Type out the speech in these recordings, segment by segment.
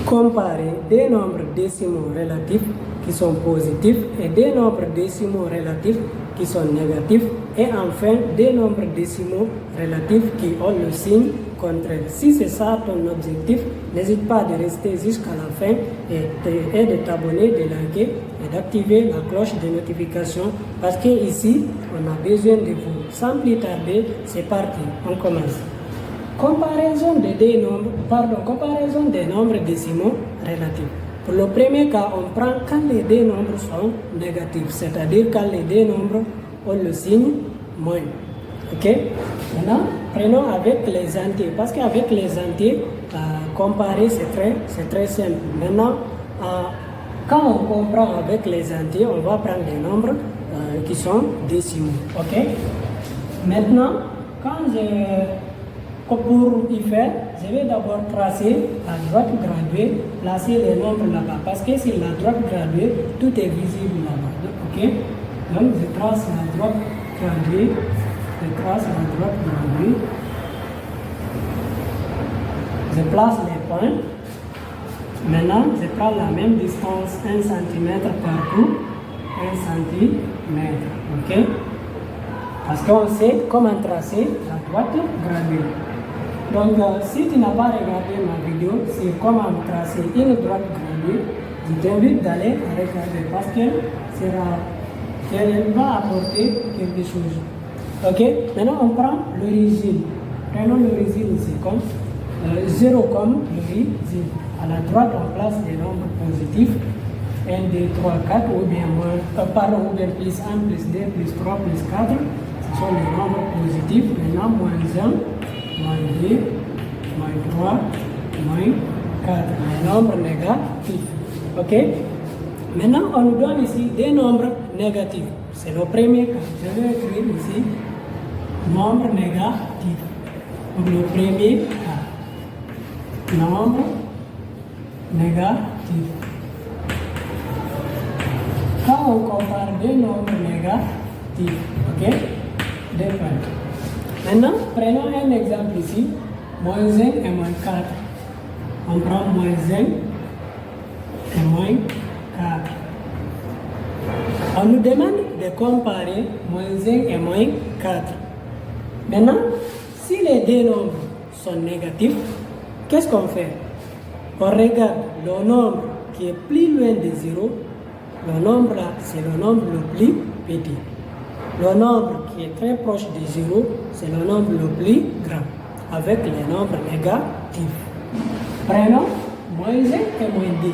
Comparer des nombres décimaux relatifs qui sont positifs et des nombres décimaux relatifs qui sont négatifs et enfin des nombres décimaux relatifs qui ont le signe contraire. Si c'est ça ton objectif, n'hésite pas de rester jusqu'à la fin et de t'abonner, de liker et d'activer la cloche de notification parce que ici on a besoin de vous. Sans plus tarder, c'est parti, on commence. Comparaison des nombres décimaux relatifs. Pour le premier cas, on prend quand les deux nombres sont négatifs, c'est-à-dire quand les deux nombres ont le signe moins. Ok? Maintenant, prenons avec les entiers, parce qu'avec les entiers, comparer c'est très simple. Maintenant, quand on comprend avec les entiers, on va prendre des nombres qui sont décimaux. Ok? Maintenant, pour y faire, je vais d'abord tracer la droite graduée, placer les nombres là-bas. Parce que sur la droite graduée, tout est visible là-bas. Ok? Donc, je trace la droite graduée. Je place les points. Maintenant, je prends la même distance, 1 cm partout. 1 cm. Ok? Parce qu'on sait comment tracer la droite graduée. Donc, si tu n'as pas regardé ma vidéo sur comment tracer une droite graduée, je t'invite d'aller regarder parce qu'elle va apporter quelque chose. Ok? Maintenant, on prend l'origine. Prenons l'origine ici comme 0 comme l'origine. À la droite, on place des nombres positifs. 1, 2, 3, 4, ou bien plus 1, plus 2, plus 3, plus 4. Ce sont les nombres positifs. Maintenant, moins 1, moins 2, moins 3, moins 4. Les nombres négatifs. Ok? Maintenant, on nous donne ici des nombres négatifs. C'est le premier cas. Je vais écrire ici nombre négatif. Donc, le premier cas. Nombre négatif. Quand on compare deux nombres négatifs, ok? Deux points. Maintenant, prenons un exemple ici, moins 1 et moins 4. On prend moins 1 et moins 4. On nous demande de comparer moins 1 et moins 4. Maintenant, si les deux nombres sont négatifs, qu'est-ce qu'on fait? On regarde le nombre qui est plus loin de 0. Le nombre là, c'est le nombre le plus petit. Le nombre qui est très proche de 0, c'est le nombre le plus grand, avec les nombres négatifs. Prenons moins 1 et moins 2.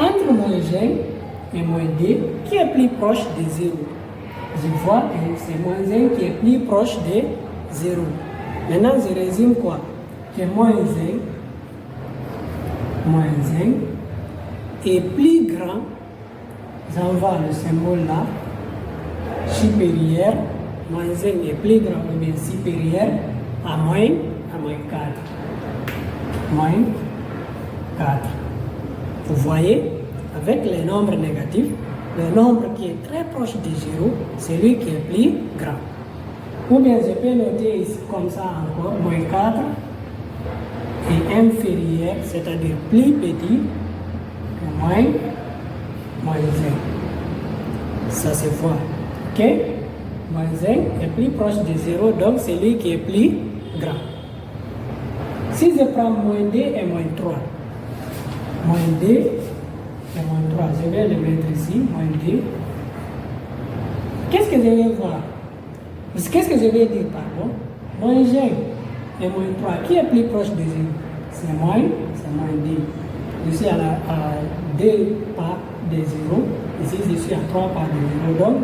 Entre moins 1 et moins 2, qui est plus proche de 0? Je vois que c'est moins 1 qui est plus proche de 0. Maintenant, je résume quoi? Que moins 1 est plus grand, j'envoie le symbole là, supérieur, moins 1 est plus grand ou bien supérieur à moins 4. Moins 4. Vous voyez, avec les nombres négatifs, le nombre qui est très proche de 0, c'est lui qui est plus grand. Ou bien je peux noter ici comme ça encore, moins 4 est inférieur, c'est-à-dire plus petit que moins 1. Ça se voit. Ok? Moins 1 est plus proche de 0, donc c'est lui qui est plus grand. Si je prends moins 2 et moins 3, moins 2 et moins 3, je vais le mettre ici, moins 2. Qu'est-ce que je vais voir? Qu'est-ce que je vais dire, pardon? Moins 1 et moins 3, qui est plus proche de 0? C'est moins 2. Je suis à 2 pas de 0. Ici, je suis à 3 pas de 0. Donc,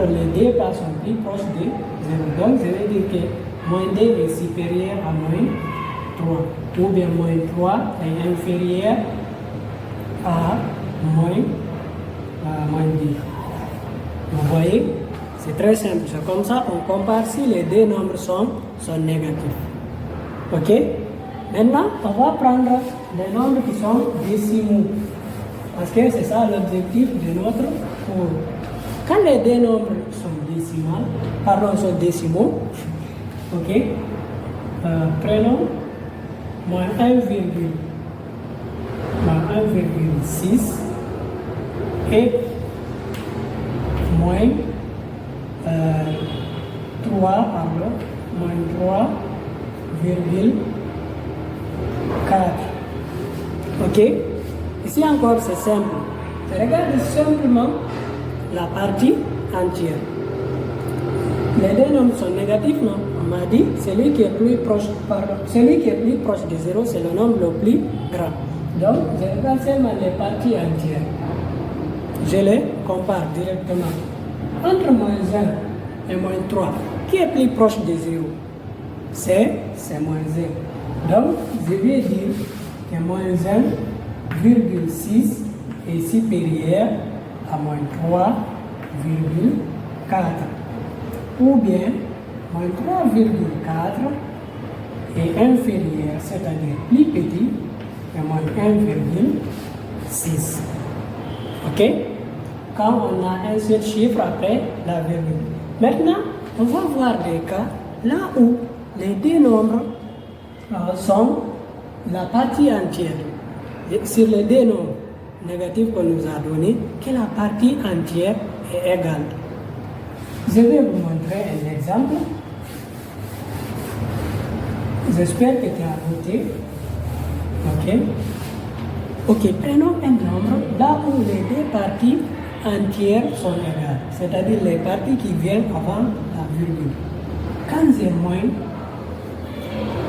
les deux pas sont plus proches de 0. Donc, je vais dire que moins 2 est supérieur à moins 3. Ou bien moins 3 est inférieur à moins 2. Vous voyez? C'est très simple. C'est comme ça qu'on compare si les deux nombres sont négatifs. Ok? Maintenant, on va prendre des nombres qui sont décimaux. Parce que c'est ça l'objectif de notre cours. Quand les deux nombres sont décimaux, ok? Prenons moins 1,6 et moins 3,4. Ok? Ici encore c'est simple. Je regarde simplement la partie entière. Les deux nombres sont négatifs, non? On m'a dit celui qui est plus proche de 0, c'est le nombre le plus grand. Donc, je regarde seulement les parties entières. Je les compare directement. Entre moins 1 et moins 3, qui est plus proche de 0? C'est moins 1. Donc, je vais dire que moins 1,6 est supérieur à moins 3,4. Ou bien, moins 3,4 est inférieur, c'est-à-dire plus petit, que moins 1,6. Ok? Quand on a un seul chiffre après la virgule. Maintenant, on va voir des cas là où les deux nombres sont la partie entière. Sur les deux nombres négatifs qu'on nous a donnés, que la partie entière est égale. Je vais vous montrer un exemple. J'espère que tu as noté. Ok. Ok, prenons un nombre là où les deux parties entières sont égales, c'est-à-dire les parties qui viennent avant la virgule. Quand j'ai moins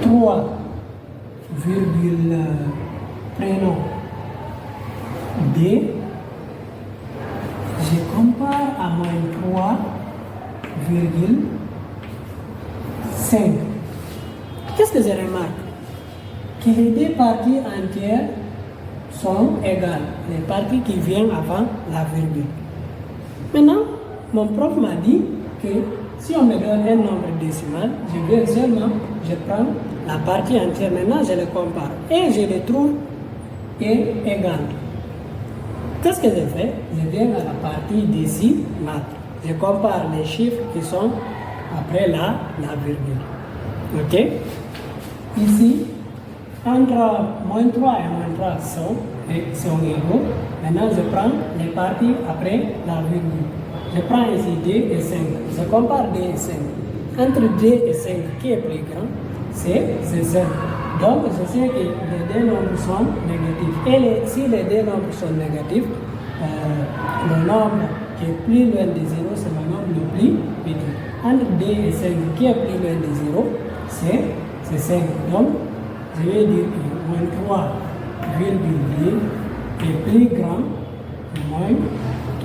3, prenons D, je compare à moins 3,5. Qu'est-ce que je remarque? Que les deux parties entières sont égales, les parties qui viennent avant la virgule. Maintenant, mon prof m'a dit que si on me donne un nombre décimal, je prends la partie entière, maintenant je les compare et je les trouve égales. Qu'est-ce que je fais? Je viens à la partie décimale. Je compare les chiffres qui sont après la virgule. Ok? Ici, entre moins 3 et moins 3 sont égaux. Maintenant, je prends les parties après la virgule. Je prends ici 2 et 5. Je compare 2 et 5. Entre 2 et 5, qui est plus grand? C'est 5. Donc, je sais que les deux nombres sont négatifs. Et si les deux nombres sont négatifs, le nombre qui est plus loin de 0, c'est le nombre le plus petit. Entre 2 et 5, qui est plus loin de 0, c'est 5. Donc, je vais dire que moins 3,2 est plus grand que moins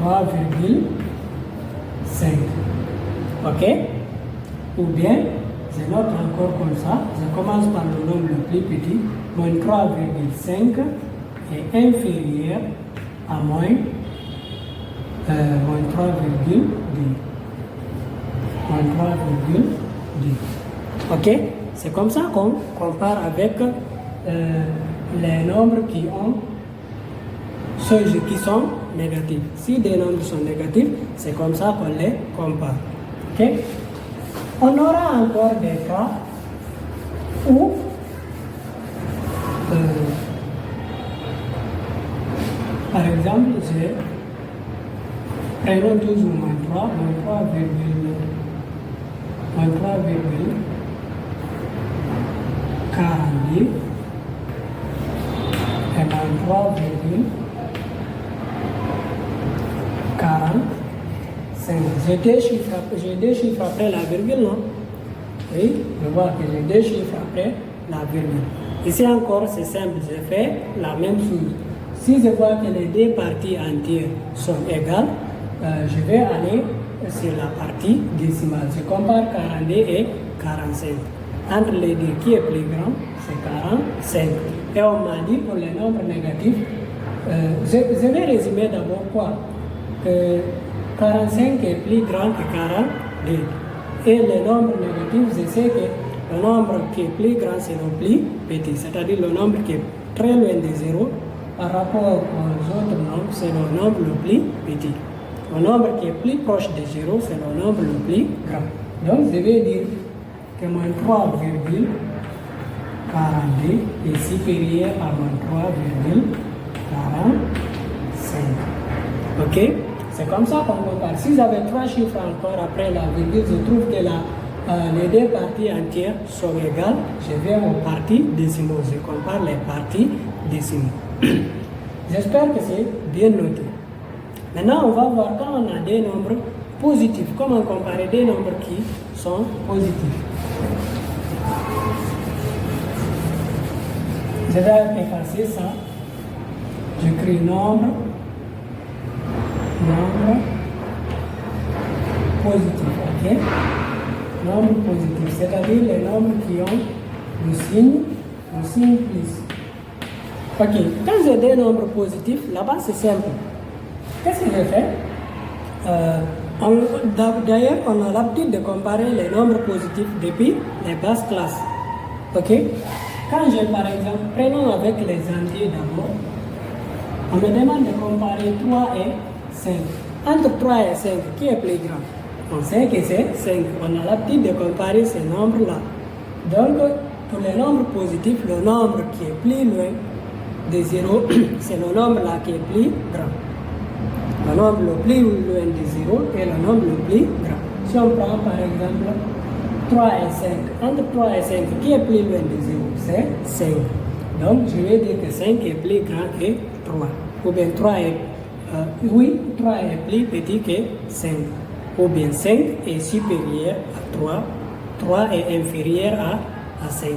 3,5. Ok? Ou bien, je note encore comme ça. Je commence par le nombre le plus petit. Moins 3,5 est inférieur à moins 3,2. Moins 3,2. Ok? C'est comme ça qu'on compare avec les nombres qui sont négatifs. Si des nombres sont négatifs, c'est comme ça qu'on les compare. Ok? On aura encore des cas où par exemple, prenons toujours moins 3, moins 3,42 et moins 3,45. J'ai deux chiffres après la virgule, non? Oui, je vois que j'ai deux chiffres après la virgule. Ici encore, c'est simple, je fais la même chose. Si je vois que les deux parties entières sont égales, je vais aller sur la partie décimale. Je compare 42 et 45. Entre les deux, qui est plus grand? C'est 45. Et on m'a dit pour les nombres négatifs, je vais résumer d'abord quoi? 45 est plus grand que 42. Et les nombres négatifs, je sais que le nombre qui est plus grand, c'est le plus petit. C'est-à-dire le nombre qui est très loin de 0 par rapport aux autres nombres, c'est le nombre le plus petit. Le nombre qui est plus proche de 0, c'est le nombre le plus grand. Donc, je vais dire que moins 3,42 42 est supérieur à moins 3,45. Ok? C'est comme ça qu'on compare. Si j'avais 3 chiffres encore après la virgule, je trouve que les deux parties entières sont égales. Je vais aux parties décimaux. Je compare les parties décimaux. J'espère que c'est bien noté. Maintenant, on va voir quand on a des nombres positifs. Comment comparer des nombres qui sont positifs. Je vais effacer ça. J'écris nombre positif, ok? Nombre positif, c'est-à-dire les nombres qui ont le signe plus. Ok, quand j'ai des nombres positifs, là-bas c'est simple. Qu'est-ce que je fais? D'ailleurs, on a l'habitude de comparer les nombres positifs depuis les basses classes. Ok? Quand j'ai par exemple, prenons avec les entiers d'abord, on me demande de comparer 3 et 5. Entre 3 et 5, qui est plus grand? On sait que c'est 5. On a l'habitude de comparer ces nombres-là. Donc, pour les nombres positifs, le nombre qui est plus loin de 0, c'est le nombre là qui est plus grand. Le nombre le plus loin de 0 est le nombre le plus grand. Si on prend par exemple 3 et 5, entre 3 et 5, qui est plus loin de 0? C'est 5. Donc, je vais dire que 5 est plus grand que 3. Ou bien 3 est plus petit que 5. Ou bien 5 est supérieur à 3. 3 est inférieur à 5.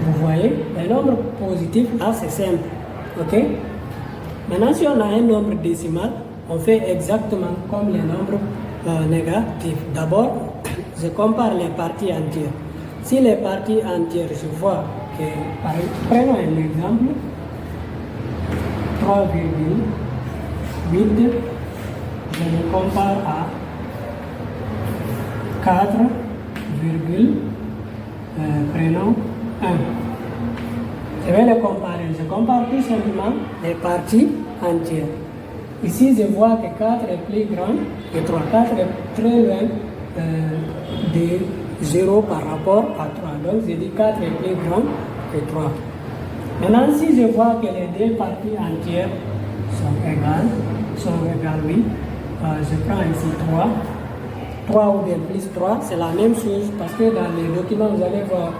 Vous voyez, les nombres positifs, là, c'est simple. Ok? Maintenant, si on a un nombre décimal, on fait exactement comme les nombres négatifs. D'abord, je compare les parties entières. Si les parties entières, je vois que, prenons un exemple, 3,8, je le compare à 4, prenons 1. Je vais le comparer. Je compare tout simplement les parties entières. Ici, je vois que 4 est plus grand que 3. 4 est très loin de 0 par rapport à 3. Donc, je dis 4 est plus grand que 3. Maintenant, si je vois que les deux parties entières sont égales, oui, je prends ici 3. 3 ou bien plus 3, c'est la même chose parce que dans les documents, vous allez voir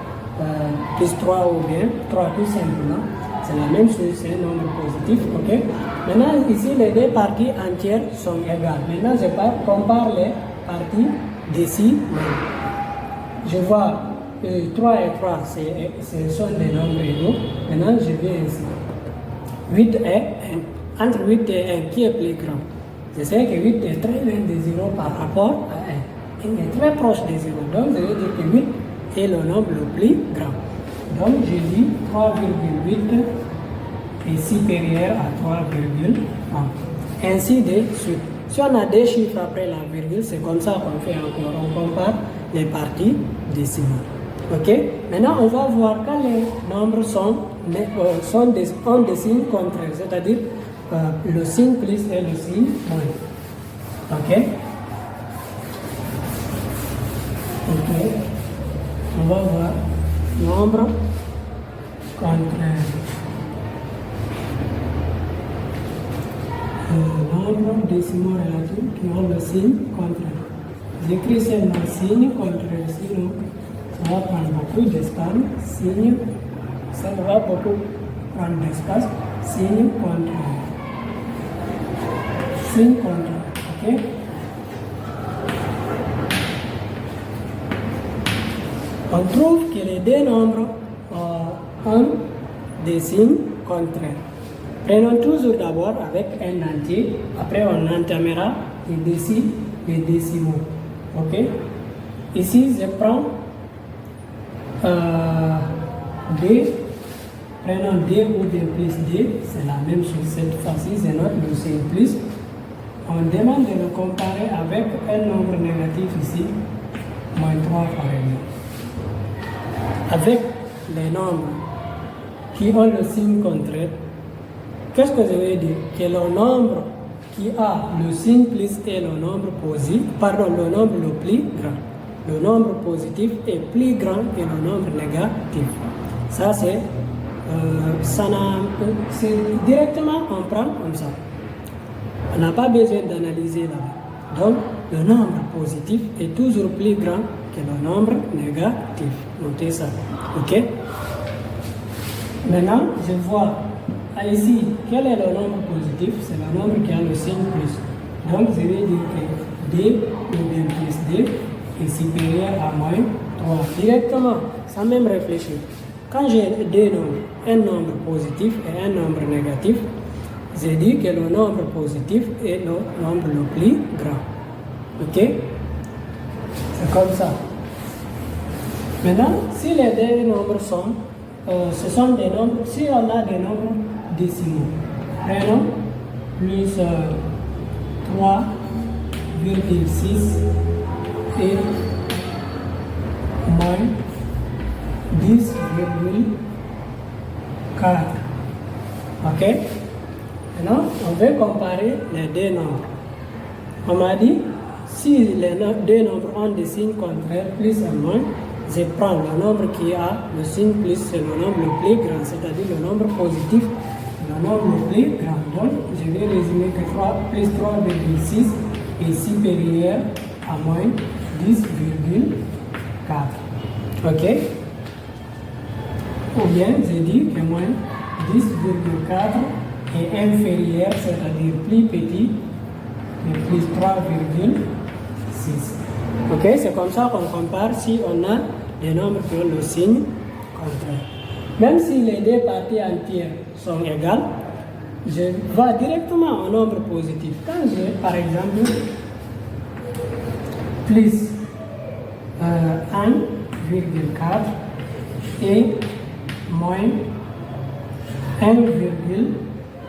plus 3 ou bien 3 tout simplement. C'est la même chose, c'est un nombre positif, ok? Maintenant, ici, les deux parties entières sont égales. Maintenant, je compare les parties décimales. Je vois 3 et 3, ce sont des nombres égaux. Maintenant, je vais ici. 8 et 1. Entre 8 et 1, qui est plus grand? Je sais que 8 est très loin de 0 par rapport à 1. Il est très proche de 0. Donc, je vais dire que 8 est le nombre le plus grand. Donc, je dis 3,8 est supérieur à 3,1. Ainsi de suite. Si on a des chiffres après la virgule, c'est comme ça qu'on fait encore. On compare les parties décimales. Ok? Maintenant, on va voir quand les nombres ont des signes contraires, c'est-à-dire le signe plus et le signe moins. Ok? Ok. On va voir nombre contraire. Nombre décimaux relatifs qui ont le signe contraire. J'écris seulement signe contraire, sinon ça va prendre beaucoup d'espace. Signe, ça va beaucoup prendre d'espace. Signe contraire. Signe contraire, ok? On trouve que les deux nombres ont des signes contraires. Prenons toujours d'abord avec un entier, après on entamera les décimaux. Ok? Ici, je prends 2, prenons 2 ou 2 plus 2, c'est la même chose. Cette fois-ci, c'est notre signe plus. On demande de le comparer avec un nombre négatif ici, moins 3 par exemple. Avec les nombres qui ont le signe contraire, qu'est-ce que je veux dire? Que le nombre qui a le signe plus est le nombre positif, le nombre le plus grand. Le nombre positif est plus grand que le nombre négatif. Ça, c'est directement, on prend comme ça. On n'a pas besoin d'analyser là. Donc, le nombre positif est toujours plus grand que le nombre négatif. Notez ça. OK? Maintenant, je vois ici, quel est le nombre positif? C'est le nombre qui a le signe plus. Donc, je vais dire que D ou bien plus D est supérieur à moins 3. Directement, sans même réfléchir. Quand j'ai deux nombres, un nombre positif et un nombre négatif, j'ai dit que le nombre positif est le nombre le plus grand. OK? C'est comme ça. Maintenant, si les deux nombres sont, ce sont des nombres, si on a des nombres décimaux, prenons plus 3,6 et moins 10,4. OK? Maintenant, on veut comparer les deux nombres. On m'a dit, si les deux nombres ont des signes contraires, plus et moins, je prends le nombre qui a le signe plus, c'est le nombre le plus grand, c'est-à-dire le nombre positif, le nombre le plus grand. Donc, je vais résumer que 3 plus 3,6 est supérieur à moins 10,4. OK? Ou bien, je dis que moins 10,4 est inférieur, c'est-à-dire plus petit, que plus 3,6. Ok, c'est comme ça qu'on compare si on a des nombres qui ont le signe contraire. Même si les deux parties entières sont égales, je vais directement au nombre positif. Quand j'ai, par exemple, plus 1,4 et moins 1,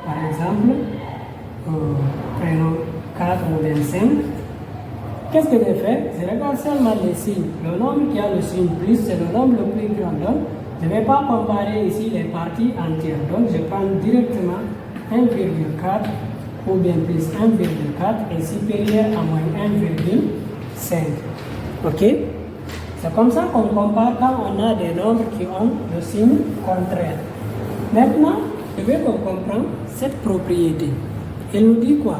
par exemple, prenons 4 ou 25, qu'est-ce que je fais? Je regarde seulement les signes. Le nombre qui a le signe plus, c'est le nombre le plus grand. Donc, je ne vais pas comparer ici les parties entières. Donc, je prends directement 1,4 ou bien plus 1,4 est supérieur à moins 1,5. OK? C'est comme ça qu'on compare quand on a des nombres qui ont le signe contraire. Maintenant, je veux qu'on comprenne cette propriété. Elle nous dit quoi?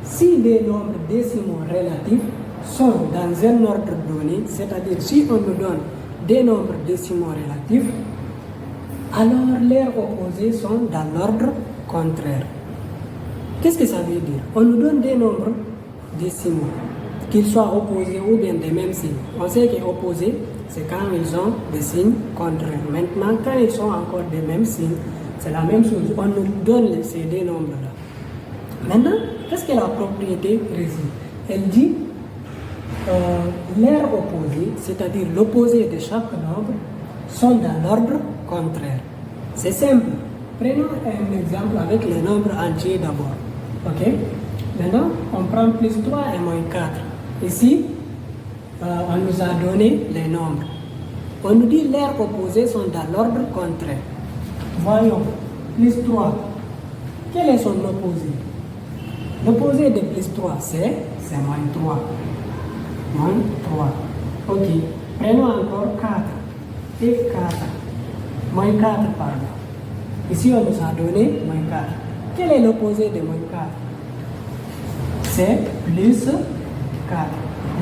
Si des nombres décimaux relatifs sont dans un ordre donné, c'est-à-dire si on nous donne des nombres décimaux relatifs, alors leurs opposés sont dans l'ordre contraire. Qu'est-ce que ça veut dire? On nous donne des nombres décimaux, qu'ils soient opposés ou bien des mêmes signes. On sait qu'opposés, c'est quand ils ont des signes contraires. Maintenant, quand ils sont encore des mêmes signes, c'est la même chose. On nous donne ces deux nombres-là. Maintenant, qu'est-ce que la propriété réside? Elle dit leurs opposés, c'est-à-dire l'opposé de chaque nombre, sont dans l'ordre contraire. C'est simple. Prenons un exemple avec les nombres entiers d'abord. OK? Maintenant, on prend plus 3 et moins 4. Ici, on nous a donné les nombres. On nous dit leurs opposés sont dans l'ordre contraire. Voyons, plus 3. Quel est son opposé? L'opposé de plus 3, c'est moins 3. Moins 3. OK. Prenons encore 4. Et 4. Moins 4, pardon. Ici, on nous a donné moins 4. Quel est l'opposé de moins 4? C'est plus 4.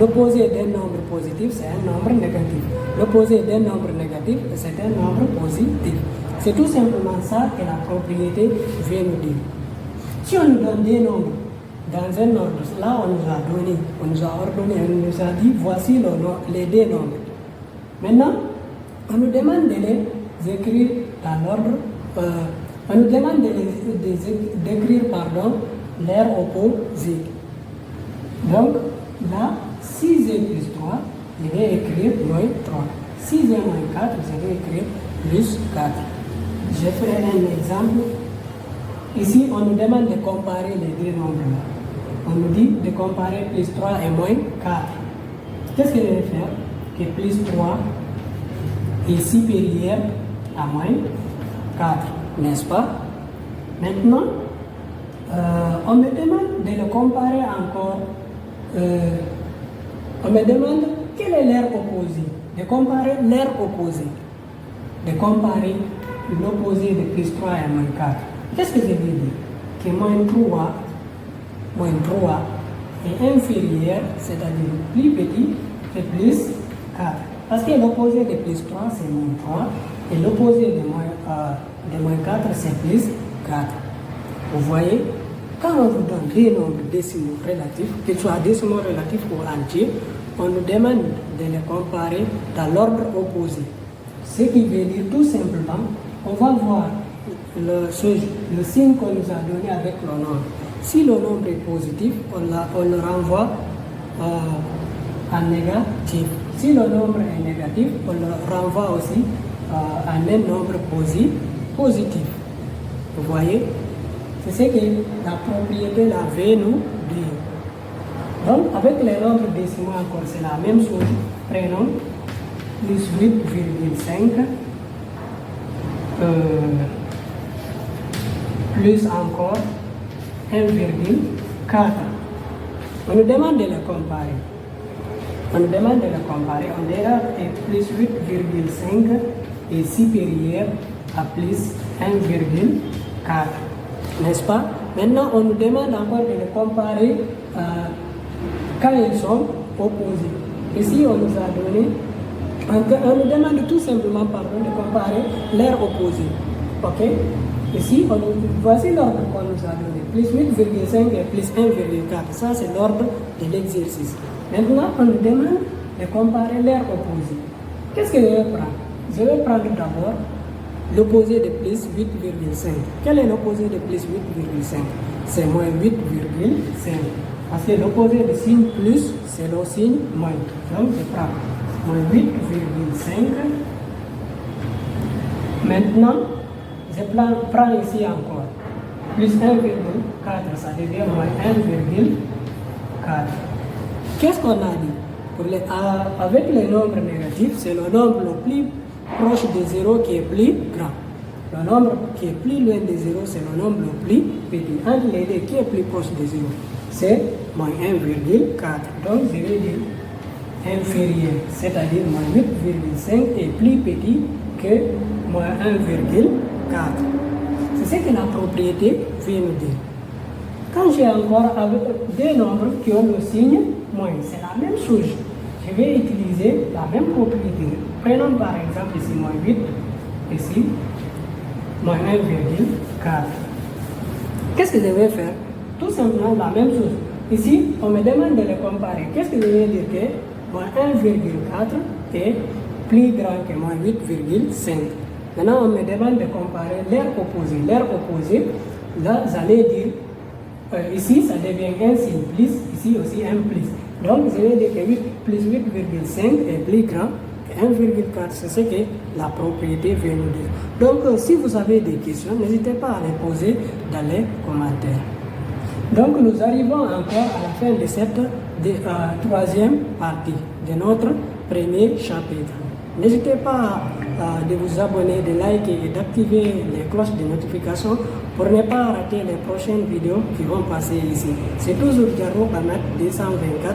L'opposé d'un nombre positif, c'est un nombre négatif. L'opposé d'un nombre négatif, c'est un nombre positif. C'est tout simplement ça que la propriété vient nous dire. Si on nous donne des nombres dans un ordre, là on nous a donné, on nous a ordonné, on nous a dit voici les deux nombres. Maintenant, on nous demande de les écrire dans l'ordre, on nous demande d'écrire leurs opposés. Donc là, 6 et plus 3, je vais écrire moins 3. 6 et moins 4, je vais écrire plus 4. Je ferai un exemple. Ici, on nous demande de comparer les deux nombres-là. On nous dit de comparer plus 3 et moins 4. Qu'est-ce que je vais faire? Que plus 3 est supérieur à moins 4, n'est-ce pas? Maintenant, on me demande de le comparer encore. On me demande quel est leur opposé, de comparer leur opposé. de comparer l'opposé de plus 3 et moins 4. Qu'est-ce que je veux dire? Que moins 3 est inférieur, c'est-à-dire plus petit que plus 4. Parce que l'opposé de plus 3, c'est moins 3, et l'opposé de moins 4, c'est plus 4. Vous voyez, quand on vous donne des nombres décimaux relatifs, qu'ils soient décimaux relatifs ou entiers, on nous demande de les comparer dans l'ordre opposé. Ce qui veut dire tout simplement, on va voir le signe qu'on nous a donné avec le nombre. Si le nombre est positif, on le renvoie en négatif. Si le nombre est négatif, on le renvoie aussi à un nombre positif. Vous voyez? C'est ce que la propriété là veut nous dire. Donc, avec les nombres décimaux encore, c'est la même chose. Prenons plus 8,5, plus encore 1,4. On nous demande de les comparer. On dira que plus 8,5 est supérieur à plus 1,4. N'est-ce pas? Maintenant, on nous demande encore de les comparer quand ils sont opposés. Ici, on nous a donné, on nous demande tout simplement de comparer leurs opposés. Ok? Ici, voici l'ordre qu'on nous a donné. Plus 8,5 et plus 1,4. Ça, c'est l'ordre de l'exercice. Maintenant, on nous demande de comparer leurs opposés. Qu'est-ce que je vais prendre? Je vais prendre d'abord l'opposé de plus 8,5. Quel est l'opposé de plus 8,5? C'est moins 8,5. Parce que l'opposé de signe plus, c'est le signe moins. Donc, je prends moins 8,5. Maintenant, je prends ici encore plus 1,4. Ça devient moins 1,4. Qu'est-ce qu'on a dit? Avec les nombres négatifs, c'est le nombre le plus proche de 0 qui est plus grand. Le nombre qui est plus loin de 0, c'est le nombre le plus petit. Entre les deux, qui est plus proche de 0? C'est moins 1,4. Donc, je vais dire inférieur, c'est-à-dire moins 8,5 est plus petit que moins 1,4. C'est ce que la propriété veut nous dire. Quand j'ai encore des nombres qui ont le signe moins, c'est la même chose. Je vais utiliser la même propriété. Prenons par exemple ici moins 8, ici moins 1,4. Qu'est-ce que je vais faire? Tout simplement la même chose. Ici, on me demande de les comparer. Qu'est-ce que je vais dire? Que moins 1,4 est plus grand que moins 8,5. Maintenant, on me demande de comparer leurs opposés. Leurs opposés, là, j'allais dire, ici, ça devient un signe plus, ici aussi un plus. Donc, je vais dire que 8 plus 8,5 est plus grand que 1,4. C'est ce que la propriété veut nous dire. Donc, si vous avez des questions, n'hésitez pas à les poser dans les commentaires. Donc, nous arrivons encore à la fin de cette troisième partie de notre premier chapitre. N'hésitez pas de vous abonner, de liker et d'activer les cloches de notification pour ne pas rater les prochaines vidéos qui vont passer ici. C'est toujours Diarou Ahmed 224.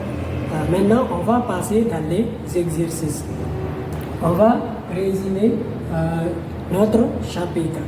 Maintenant, on va passer dans les exercices. On va résumer notre chapitre.